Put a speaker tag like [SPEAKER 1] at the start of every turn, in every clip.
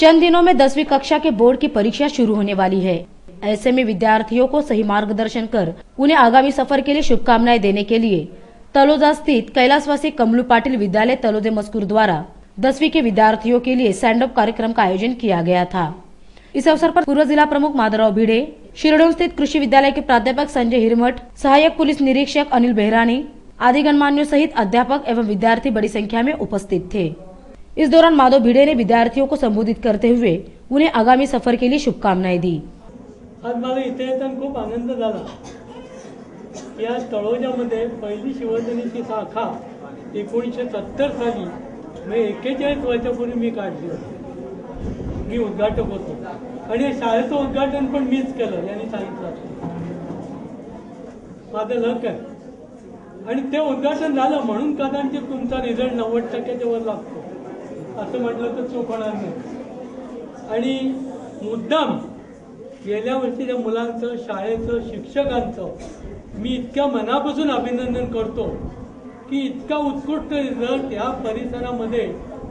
[SPEAKER 1] चंद दिनों में 10वीं कक्षा के बोर्ड की परीक्षा शुरू होने वाली है। ऐसे में विद्यार्थियों को सही मार्गदर्शन कर उन्हें आगामी सफर के लिए शुभकामनाएं देने के लिए तलोजा स्थित कैलाशवासी कमलू पाटिल विद्यालय तलोदे मस्कूर द्वारा 10वीं के विद्यार्थियों के लिए स्टैंड अप कार्यक्रम का आयोजन किया गया था। इस अवसर पर पूर्व जिला प्रमुख माधवराव भिड़े, शिरडोन स्थित कृषि विद्यालय के प्राध्यापक संजय हिरमठ, सहायक पुलिस निरीक्षक अनिल बेहरानी आदि गणमान्यों सहित अध्यापक एवं विद्यार्थी बड़ी संख्या में उपस्थित थे। इस दौरान माधव भिड़े ने विद्यार्थियों को संबोधित करते हुए उन्हें आगामी सफर के लिए शुभकामनाएं दी।
[SPEAKER 2] आज मला इथे येताना खूप आनंद झाला। या तळोजामध्ये पहिली शिवजयंतीची शाखा 1970 साली म्हणजे 41 वर्षापूर्वी मी काढली होती। मी उद्घाटक होतो आणि शाळेचं उद्घाटन पण मीच केलं, यांनी सांगितलं माझं लक आहे आणि ते उद्घाटन झालं म्हणून कदाचित तुमचा रिझल्ट 90% वर लागतो असं म्हटलं तर चूक होणार नाही। आणि मुद्दाम गेल्या वर्षीच्या मुलांचं, शाळेचं, शिक्षकांचं मी इतक्या मनापासून अभिनंदन करतो की इतका उत्कृष्ट रिझल्ट या परिसरामध्ये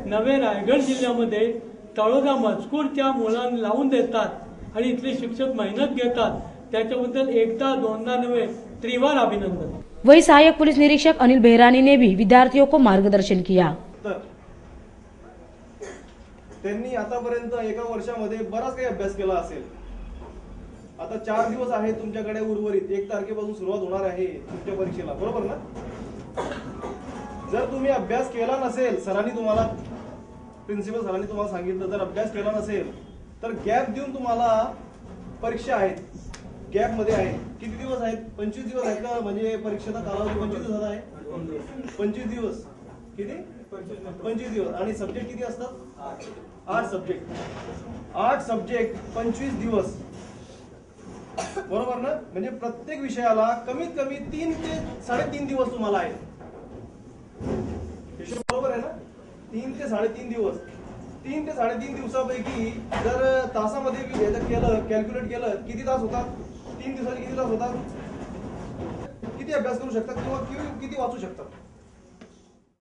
[SPEAKER 2] नवे रायगड जिल्ह्यामध्ये तळोजा मजकूरच्या मुलांना लावून देतात आणि इथले शिक्षक मेहनत घेतात, त्याच्याबद्दल एकदा दोनदा नव्हे त्रिवार अभिनंदन।
[SPEAKER 1] वही सहायक पुलिस निरीक्षक अनिल बेहरानी ने भी विद्यार्थियों को मार्गदर्शन किया।
[SPEAKER 3] त्यांनी आतापर्यंत एका वर्षामध्ये बराच काही अभ्यास केला असेल। आता 4 दिवस आहे तुमच्याकडे उर्वरित, 1 तारखेपासून सुरुवात होणार आहे तुमच्या परीक्षेला, बरोबर ना? जर तुम्ही अभ्यास केला नसेल, सरांनी तुम्हाला, प्रिन्सिपल सरांनी तुम्हाला सांगितलं, जर अभ्यास केला नसेल तर गॅप देऊन तुम्हाला परीक्षा आहेत। गॅप मध्ये आहे किती दिवस आहेत? 25 दिवस आहेत का? म्हणजे परीक्षेचा कालावधी 25 दिवसाचा आहे। 25 दिवस किती? 25 दिवस। आणि सब्जेक्ट किती असतात? 8 सब्जेक्ट। 8 सब्जेक्ट 25 दिवस, बरोबर ना? म्हणजे प्रत्येक विषयाला कमीत कमी 3 ते 3.5 दिवस तुम्हाला आहेत। बरोबर आहे ना? 3 ते 3.5 दिवस। 3 ते 3.5 दिवसापैकी जर तासामध्ये केलं, कॅल्क्युलेट केलं, किती तास होतात? 3 दिवसाचे किती तास होतात? किती अभ्यास करू शकतात किंवा किती वाचू शकतात?